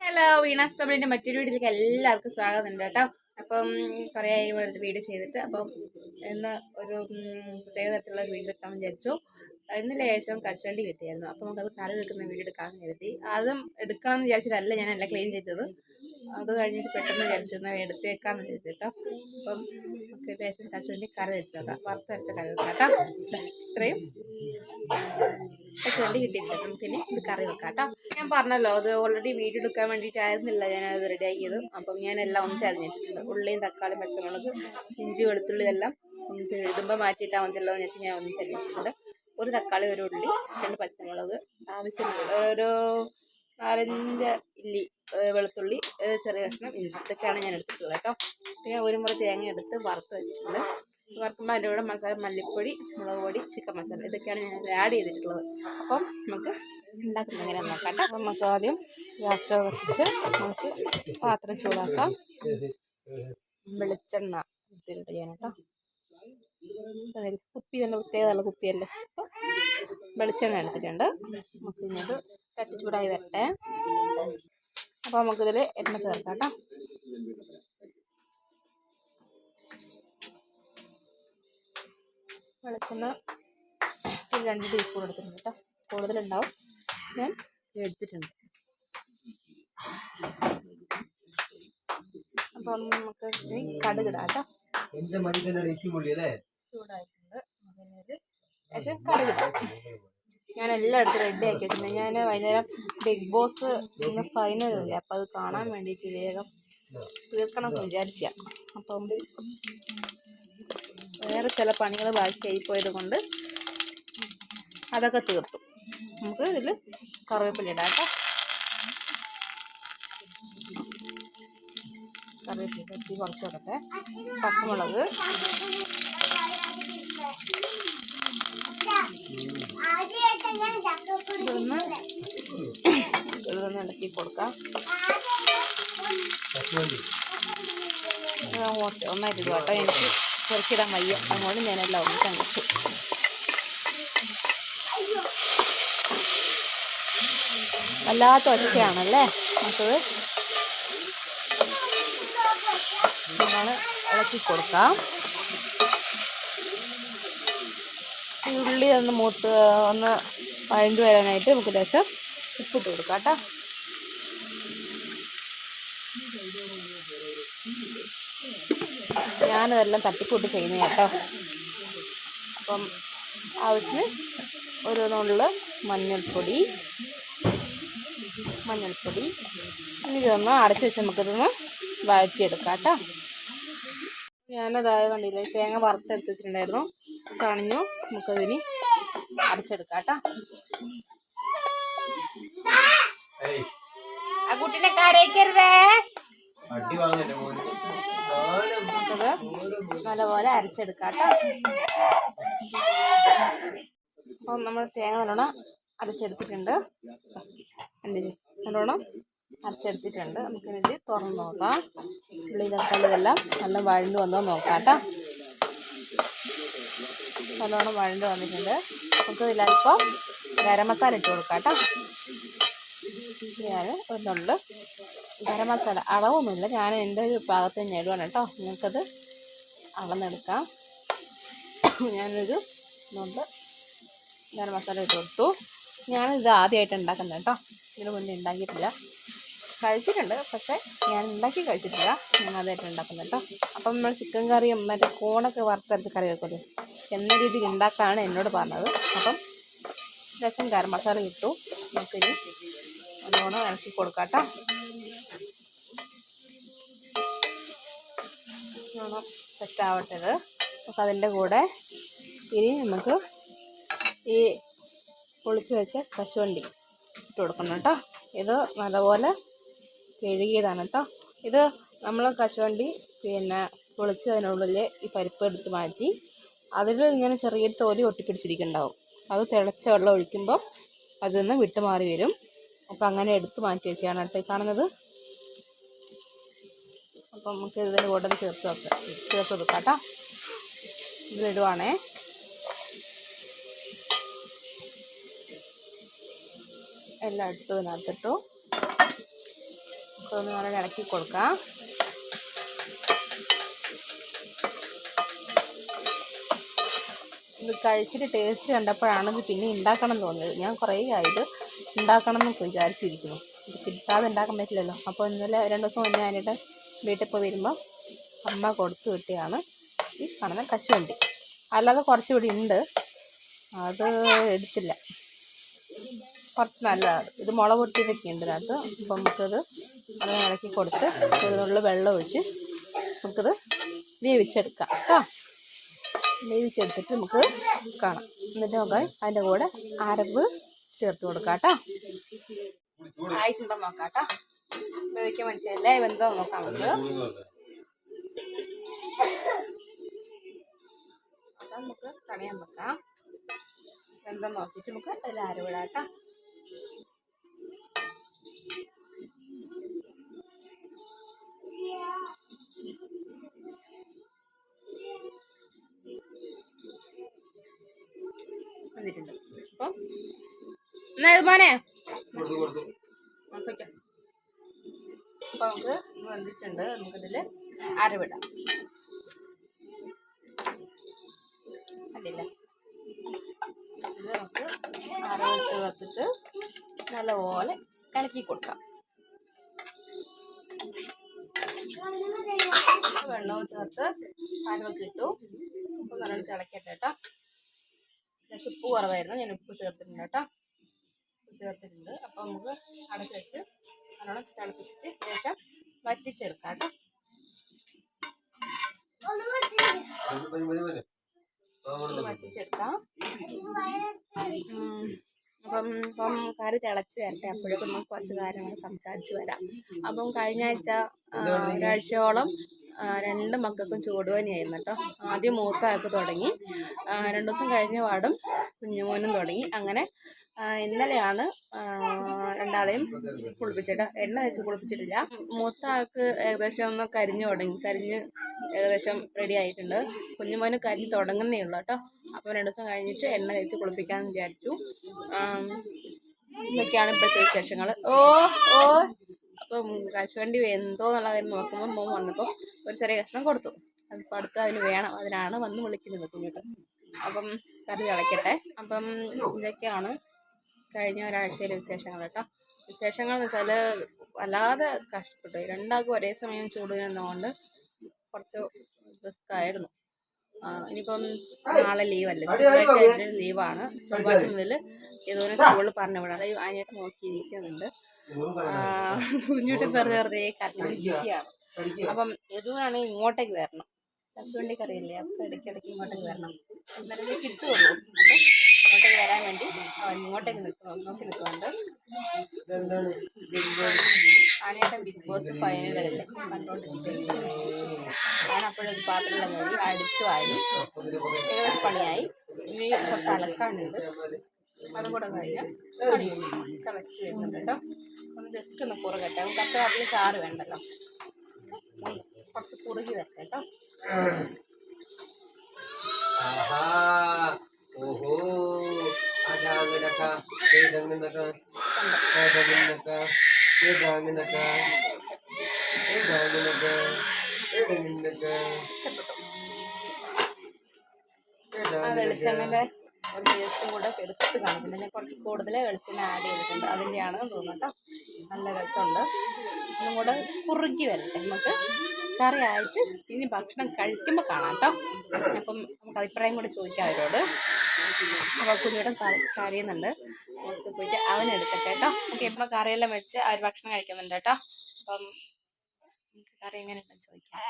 Hello, Veena's സ്റ്റോറിന്റെ മറ്റൊരു വീഡിയോയിലേക്ക് എല്ലാവർക്കും സ്വാഗതം ഉണ്ട് കേട്ടോ. അപ്പം കുറേ ആയി വീഡിയോ ചെയ്തിട്ട് അപ്പം ഇന്ന് ഒരു പ്രത്യേക തരത്തിലുള്ള വീഡിയോ എടുക്കാൻ വിചാരിച്ചു. ഇന്ന് ലേശം കശുവണ്ടി കിട്ടിയായിരുന്നു. അപ്പം നമുക്കത് കറി വെക്കുന്ന വീഡിയോ എടുക്കാമെന്ന് കരുതി. ആദ്യം എടുക്കണമെന്ന് വിചാരിച്ചിട്ടല്ല ഞാനെല്ലാം ക്ലീൻ ചെയ്തത്. അത് കഴിഞ്ഞിട്ട് പെട്ടെന്ന് വിചാരിച്ചിരുന്നു എടുത്തേക്കാന്ന് വിചാരിച്ചു കേട്ടോ. അപ്പം നമുക്ക് ലേശം കശുവണ്ടി കറി വെച്ച് നോക്കാം, വറുത്തരച്ച കറി വെക്കാം കേട്ടോ. ഇത്രയും കശുവണ്ടി കിട്ടിയിട്ടുണ്ട്. നമുക്കിനി ഇത് കറി വെക്കാം കേട്ടോ. ഞാൻ പറഞ്ഞല്ലോ, അത് ഓൾറെഡി വീഡിയോ എടുക്കാൻ വേണ്ടിയിട്ടായിരുന്നില്ല ഞാനത് റെഡിയാക്കിയത്. അപ്പം ഞാനെല്ലാം ഒന്നിച്ചരിഞ്ഞിട്ടുണ്ട്. ഉള്ളിയും തക്കാളിയും പച്ചമുളക് ഇഞ്ചി വെളുത്തുള്ളി ഇതെല്ലാം ഒന്നിച്ച് ഇടുമ്പോൾ മാറ്റിയിട്ടാൽ മതിയല്ലോ എന്ന് വെച്ചാൽ ഞാൻ ഒന്നിച്ചരിഞ്ഞിട്ടുണ്ട്. ഒരു തക്കാളി, ഒരു ഉള്ളി, 2 പച്ചമുളക്, ആവശ്യമുള്ള ഒരു 4-5 ഇല്ലി വെളുത്തുള്ളി, ചെറിയ കഷ്ണം ഇഞ്ചി, ഇതൊക്കെയാണ് ഞാൻ എടുത്തിട്ടുള്ളത് കേട്ടോ. പിന്നെ ഒരു മുറി തേങ്ങ എടുത്ത് വറുത്ത് വെച്ചിട്ടുണ്ട്. വറുക്കുമ്പോൾ അതിൻ്റെ കൂടെ മസാല, മല്ലിപ്പൊടി, മുളക് പൊടി, ചിക്കൻ മസാല, ഇതൊക്കെയാണ് ഞാൻ ആഡ് ചെയ്തിട്ടുള്ളത്. അപ്പം നമുക്ക് ഉണ്ടാക്കുന്നത് എങ്ങനെയാണെന്ന് നോക്കാം കേട്ടോ. അപ്പം നമുക്ക് ആദ്യം ഗ്യാസ് സ്റ്റവ് കത്തിച്ച് നമുക്ക് പാത്രം ചൂടാക്കാം. വെളിച്ചെണ്ണ എടുത്തിട്ട് ചെയ്യാൻ കേട്ടോ. കുപ്പി തന്നെ പ്രത്യേകതയുള്ള കുപ്പിയല്ലേ. അപ്പം വെളിച്ചെണ്ണ എടുത്തിട്ടുണ്ട്. നമുക്ക് ഇന്നത് തട്ടി ചൂടായി വരട്ടെ. അപ്പോൾ നമുക്കിതിൽ എണ്ണ ചേർക്കാം കേട്ടോ. വെളിച്ചെണ്ണ 2 ടീസ്പൂൺ എടുത്തിട്ടുണ്ട് കേട്ടോ. കൂടുതലുണ്ടാവും, ഞാൻ എടുത്തിട്ടുണ്ട്. അപ്പം നമുക്ക് കടുകിടാം കേട്ടോ. ചൂടായിട്ടുണ്ട്. പക്ഷേ കടുകിടാം. ഞാൻ എല്ലാം എടുത്ത് റെഡി ആക്കി വെച്ചിട്ടുണ്ട്. ഞാൻ വൈകുന്നേരം ബിഗ് ബോസ് ഇന്ന് ഫൈനലല്ലേ, അപ്പം അത് കാണാൻ വേണ്ടിയിട്ട് വേഗം തീർക്കണമെന്ന് വിചാരിച്ച. അപ്പം വേറെ ചില പണികൾ ബാക്കിയായി പോയത് കൊണ്ട് അതൊക്കെ തീർത്തു. നമുക്ക് ഇതിൽ കറിവേപ്പില ഇടാം കേട്ടോ. കറിവേപ്പില കത്തി കുറച്ച് കൊടുക്കട്ടെ. പച്ചമുളക്, ഇതൊന്ന് ഇളക്കി കൊടുക്കാം. ഒന്നായിട്ട് ഇടുക കേട്ടോ. എനിക്ക് കുറച്ചിടാൻ വയ്യ, അതുകൊണ്ട് ഞാനെല്ലാം ഒന്നിച്ചാൽ വെച്ചു. വല്ലാത്ത ഒച്ചയാണല്ലേ. നമുക്കത് നമ്മൾ ഇളക്കി കൊടുക്കാം. ഈ ഉള്ളി ഒന്ന് ഒന്ന് വഴണ്ടു വരാനായിട്ട് നമുക്ക് ലേശം ഉപ്പിട്ട് കൊടുക്കാം കേട്ടോ. ഞാനതെല്ലാം തട്ടിക്കൂട്ടി ചെയ്യുന്ന കേട്ടോ. അപ്പം ആവശ്യത്തിന് ഒരു നുള്ള് മഞ്ഞൾപ്പൊടി ഇനി ഇതൊന്ന് അടച്ചു വെച്ച് നമുക്കിതൊന്ന് വഴറ്റിയെടുക്കാം കേട്ടോ. ഞാനതായ വണ്ടിയിൽ തേങ്ങ വറുത്തെടുത്ത് വെച്ചിട്ടുണ്ടായിരുന്നു, കണിഞ്ഞു. നമുക്കതിന് അരച്ചെടുക്കാം കേട്ടോ. ആ കുട്ടീനെ കരയിക്കരുതേ. നമുക്കത് നല്ലപോലെ അരച്ചെടുക്കാം കേട്ടോ. അപ്പം നമ്മൾ തേങ്ങ നല്ലോണം അരച്ചെടുത്തിട്ടുണ്ട്. നല്ലോണം അരച്ചെടുത്തിട്ടുണ്ട്. നമുക്കിത് തുറന്ന് നോക്കാം. ഉള്ളി തക്കാളി ഇതെല്ലാം നല്ല വഴണ്ട് വന്നോ നോക്കാം കേട്ടോ. നല്ലോണം വഴണ്ട് വന്നിട്ടുണ്ട്. നമുക്ക് ഇതിലൽപ്പം ഗരം മസാല ഇട്ട് കൊടുക്കാം കേട്ടോ. ഞാൻ ഒരു നുള്ള് ഗരം മസാല, അളവൊന്നുമില്ല, ഞാൻ എൻ്റെ ഒരു പാകത്തിന് നേടുവാണ് കേട്ടോ. നിങ്ങൾക്കത് അളന്നെടുക്കാം. ഞാനൊരു നുള്ള് ഗരം മസാല ഇട്ട് കൊടുത്തു. ഞാനിത് ആദ്യമായിട്ട് ഉണ്ടാക്കുന്നത് കേട്ടോ. ഇതിന് മുന്നേ ഉണ്ടാക്കിയിട്ടില്ല. കഴിച്ചിട്ടുണ്ട്, പക്ഷേ ഞാൻ ഉണ്ടാക്കി കഴിച്ചിട്ടില്ല. ഞാൻ ആദ്യമായിട്ട് ഉണ്ടാക്കുന്നത് കേട്ടോ. അപ്പം നമ്മൾ ചിക്കൻ കറിയും മറ്റേ കോണൊക്കെ വറുത്തരച്ച് കറി വെക്കുമല്ലോ, എന്ന രീതിയിൽ ഉണ്ടാക്കാനാണ് എന്നോട് പറഞ്ഞത്. അപ്പം ലേശം ഗരം മസാല ഇട്ടു. നമുക്കിനി നല്ലോണം ഇളക്കി കൊടുക്കാം കേട്ടോ. നല്ലോണം സെറ്റാവട്ടത്. നമുക്ക് അതിൻ്റെ കൂടെ ഇനി നമുക്ക് ഈ പൊളിച്ച് വെച്ച കശുവണ്ടി ഇട്ട് കൊടുക്കണം കേട്ടോ. ഇത് നല്ലപോലെ കഴുകിയതാണ് കേട്ടോ. ഇത് നമ്മൾ കശുവണ്ടി പൊളിച്ച് അതിനുള്ളിൽ ഈ പരിപ്പ് എടുത്ത് മാറ്റി അതിൽ ഇങ്ങനെ ചെറിയൊരു തോലി ഒട്ടിപ്പിടിച്ചിരിക്കുന്നുണ്ടാവും. അത് തിളച്ച വെള്ളം ഒഴിക്കുമ്പോൾ അതിൽ നിന്ന് വിട്ട് മാറി വരും. അപ്പം അങ്ങനെ എടുത്ത് മാറ്റി വെച്ചാണ് കേട്ടോ ഈ കാണുന്നത്. അപ്പം നമുക്ക് ഇതിൻ്റെ കൂടെ ചേർത്ത് കൊടുക്കാം കേട്ടോ. ഇതിലിടുവാണേ. എല്ലാം ഇട്ടു, ഇതിനകത്തിട്ടു. ഒന്ന് നല്ല ഇളക്കി കൊടുക്കാം. ഇത് കഴിച്ചിട്ട് ടേസ്റ്റ് കണ്ടപ്പോഴാണ് ഇത് പിന്നെ ഉണ്ടാക്കണം എന്ന് തോന്നിയത്. ഞാൻ കുറേ ആയത് ഉണ്ടാക്കണം എന്ന് വിചാരിച്ചിരിക്കുന്നു. ഇത് കിട്ടാതെ ഉണ്ടാക്കാൻ പറ്റില്ലല്ലോ. അപ്പോൾ ഇന്നലെ 2 ദിവസം മുന്നേ ആയിട്ട് വീട്ടിൽ പോയി വരുമ്പോൾ അമ്മ കൊടുത്തു വിട്ടിയാണ് ഈ കാണുന്ന കശുവണ്ടി. അല്ലാതെ കുറച്ച് ഇവിടെ ഉണ്ട്, അത് എടുത്തില്ല. കുറച്ച് നല്ലതാണ്. ഇത് മുള പൊട്ടിയതൊക്കെ ഉണ്ട് അതിനകത്ത്. അപ്പം നമുക്കത് അത് ഇളക്കി കൊടുത്ത് ഒരു നുള്ളു വെള്ളം ഒഴിച്ച് നമുക്കിത് വേവിച്ചെടുക്കാം കേട്ടോ. വേവിച്ചെടുത്തിട്ട് നമുക്ക് കാണാം. എന്നിട്ട് നമുക്ക് അതിൻ്റെ കൂടെ അരവ് ചേർത്ത് കൊടുക്കാം കേട്ടോ. ആയിട്ടുണ്ടോ നോക്കാം കേട്ടോ. വേവിക്കാൻ മനസ്സിലല്ലേ വെന്തോ നോക്കാം നമുക്ക്. അപ്പം നമുക്ക് കണിയാൻ വെക്കാം. വെന്തോ നോക്കിയിട്ട് നമുക്ക് അതിൽ അരവിടാം കേട്ടോ. വന്നിട്ടുണ്ട്. അപ്പം എന്നാ ഇത് മോനെ അപ്പം നമുക്ക് വന്നിട്ടുണ്ട്. നമുക്കിതിൽ അരവിടാം. അല്ല ഇത് നമുക്ക് അരവ് ചേർത്തിട്ട് നല്ലപോലെ ഇളക്കി കൊടുക്കാം. വെള്ളവും ചേർത്ത് അരവൊക്കെ ഇട്ടു. അപ്പം നല്ലോണം തിളക്കട്ടെ കേട്ടോ. ലേശം ഉപ്പ് കുറവായിരുന്നു, ഞാൻ ഉപ്പ് ചേർത്തിട്ടുണ്ട് കേട്ടോ. ഉപ്പ് ചേർത്തിട്ടുണ്ട്. അപ്പം നമുക്ക് അടച്ച് വെച്ച് നല്ലോണം തിളപ്പിച്ചിട്ട് ശേഷം വറ്റിച്ചെടുക്കാം കേട്ടോ. വറ്റിച്ചെടുക്കാം. ഇപ്പം കറി തിളച്ച് വരട്ടെ. അപ്പോഴേക്കും നമുക്ക് കുറച്ച് കാര്യങ്ങൾ സംസാരിച്ച് വരാം. അപ്പം കഴിഞ്ഞ ആഴ്ച ഒരാഴ്ചയോളം 2 മക്കൾക്കും ചൂടുപനിയായിരുന്നു കേട്ടോ. ആദ്യം മൂത്ത ആൾക്ക് തുടങ്ങി, 2 ദിവസം കഴിഞ്ഞ പാടും കുഞ്ഞുമോനും തുടങ്ങി. അങ്ങനെ ഇന്നലെയാണ് രണ്ടാളെയും കുളിപ്പിച്ചിട്ട്, എണ്ണ വെച്ച് കുളിപ്പിച്ചിട്ടില്ല. മൂത്ത ആൾക്ക് ഏകദേശം ഒന്ന് കരിഞ്ഞ് ഏകദേശം റെഡി ആയിട്ടുണ്ട്. കുഞ്ഞുമോന് കരിഞ്ഞ് തുടങ്ങുന്നേ ഉള്ളൂ കേട്ടോ. അപ്പോൾ 2 ദിവസം കഴിഞ്ഞിട്ട് എണ്ണ വെച്ച് കുളിപ്പിക്കാമെന്ന് വിചാരിച്ചു. ഇതൊക്കെയാണ് ഇപ്പോഴത്തെ വിശേഷങ്ങൾ. അപ്പം കശുവണ്ടി വെന്തോ എന്നുള്ള കാര്യം നോക്കുമ്പോൾ മോൻ വന്നപ്പോൾ ഒരു ചെറിയ കഷ്ണം കൊടുത്തു. അതിപ്പോൾ അടുത്ത് അതിന് വേണം, അതിനാണ് വന്ന് വിളിക്കുന്നത് കുഞ്ഞിട്ട്. അപ്പം കറി തിളയ്ക്കട്ടെ. അപ്പം ഇതൊക്കെയാണ് കഴിഞ്ഞ ഒരാഴ്ചയിലെ വിശേഷങ്ങൾ കേട്ടോ. വിശേഷങ്ങൾ എന്ന് വെച്ചാൽ വല്ലാതെ കഷ്ടപ്പെട്ടു. രണ്ടാൾക്കും ഒരേ സമയം ചൂട് വരുന്നതുകൊണ്ട് കുറച്ച് റിസ്ക് ആയിരുന്നു. ഇനിയിപ്പം നാളെ ലീവല്ലേ, ചൊവ്വാഴ്ച ലീവാണ്. ചൊവ്വാഴ്ച മുതൽ ഇതുപോലെ സ്കൂളിൽ പറഞ്ഞു വിടാം. അതിനായിട്ട് നോക്കിയിരിക്കുന്നുണ്ട്. കുഞ്ഞുട്ടി വെറുതെ കരഞ്ഞിരിക്കുകയാണ്. അപ്പം ഇതുകൊണ്ടാണെങ്കിൽ ഇങ്ങോട്ടേക്ക് വരണം. കശുവണ്ടി കറിയില്ലേ, അപ്പം ഇടയ്ക്കിടയ്ക്ക് ഇങ്ങോട്ടേക്ക് വരണം. എന്നാലേ കിട്ടുള്ളൂ. അപ്പം ഇങ്ങോട്ടേക്ക് വരാൻ വേണ്ടി ഇങ്ങോട്ടേക്ക് നോക്കി നിൽക്കുന്നുണ്ട്. ആനയുടെ ബിഗ് ബോസ് ഫൈനലല്ലേ കണ്ടുകൊണ്ടിരിക്കുന്നത്. ഞാനപ്പോഴൊരു പാത്രമെല്ലാം കഴുകി അടിച്ചു വാരി ഏകദേശം പണിയായി. ഇനി കുറച്ച് അലക്കാനുണ്ട്, അതും കൂടെ കഴിഞ്ഞ് പണി കളച്ച് വരുന്നുണ്ട് കേട്ടോ. ഒന്ന് ജസ്റ്റ് ഒന്ന് കുറുകട്ടെ. നമുക്ക് അത്ര അധികം ചാറ് വേണ്ടല്ലോ, കുറച്ച് കുറുകി വരട്ടെ കേട്ടോ. ആ വെളിച്ചെണ്ണൻ്റെ ഒരു ടേസ്റ്റും കൂടെ എടുത്ത് കാണിക്കുന്നുണ്ട്. ഞാൻ കുറച്ച് കൂടുതൽ വെളിച്ചെണ്ണ ആഡ് ചെയ്തിട്ടുണ്ട്, അതിൻ്റെയാണെന്ന് തോന്നുന്നു കേട്ടോ. നല്ല രസമുണ്ട്. ഒന്നും കൂടെ കുറുകി വരട്ടെ. നമുക്ക് കറി ആയിട്ട് ഇനി ഭക്ഷണം കഴിക്കുമ്പോൾ കാണാം കേട്ടോ. അപ്പം നമുക്ക് അഭിപ്രായം കൂടെ ചോദിക്കാം അവരോട്. അപ്പോൾ കുഞ്ഞിയുടെ കരയുന്നുണ്ട്, നമുക്ക് പോയിട്ട് അവനെടുക്കട്ടെ കേട്ടോ. ഓക്കെ, ഇപ്പോൾ കറിയെല്ലാം വെച്ച് അവർ ഭക്ഷണം കഴിക്കുന്നുണ്ട് കേട്ടോ. അപ്പം കറി എങ്ങനെ ഉണ്ടെന്ന് ചോദിക്കാം.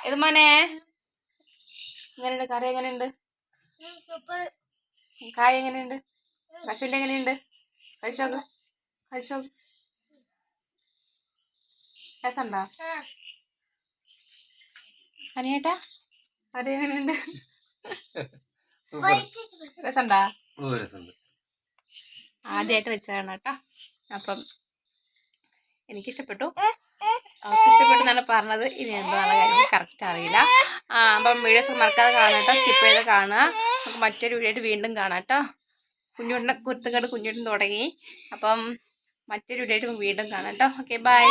ഇത് മോനെ എങ്ങനെയുണ്ട് കറി? എങ്ങനെയുണ്ട്? കായ എങ്ങനെയുണ്ട്? കശുവണ്ടി എങ്ങനെയുണ്ട്? കഴിച്ചോക്ക്. രസമുണ്ടോ അനിയേട്ടാ? കറി എങ്ങനെയുണ്ട്? രസമുണ്ടോ? ആദ്യമായിട്ട് വെച്ചതാണ് കേട്ടോ. അപ്പം എനിക്കിഷ്ടപ്പെട്ടു, അവർക്ക് ഇഷ്ടപ്പെട്ടു എന്നാണ് പറഞ്ഞത്. ഇനി എന്താണെന്നുള്ള കാര്യം കറക്റ്റ് അറിയില്ല. അപ്പം വീഡിയോസ് മറക്കാതെ കാണാം കേട്ടോ, സ്കിപ്പ് ചെയ്ത് കാണുക. നമുക്ക് മറ്റൊരു വീഡിയോ ആയിട്ട് വീണ്ടും കാണാം കേട്ടോ. കുഞ്ഞുട്ടിൻ്റെ കുരുത്തക്കേട് കുഞ്ഞുട്ടിന് തുടങ്ങി. അപ്പം മറ്റൊരു വീഡിയോ ആയിട്ട് വീണ്ടും കാണാം കേട്ടോ. Okay bye.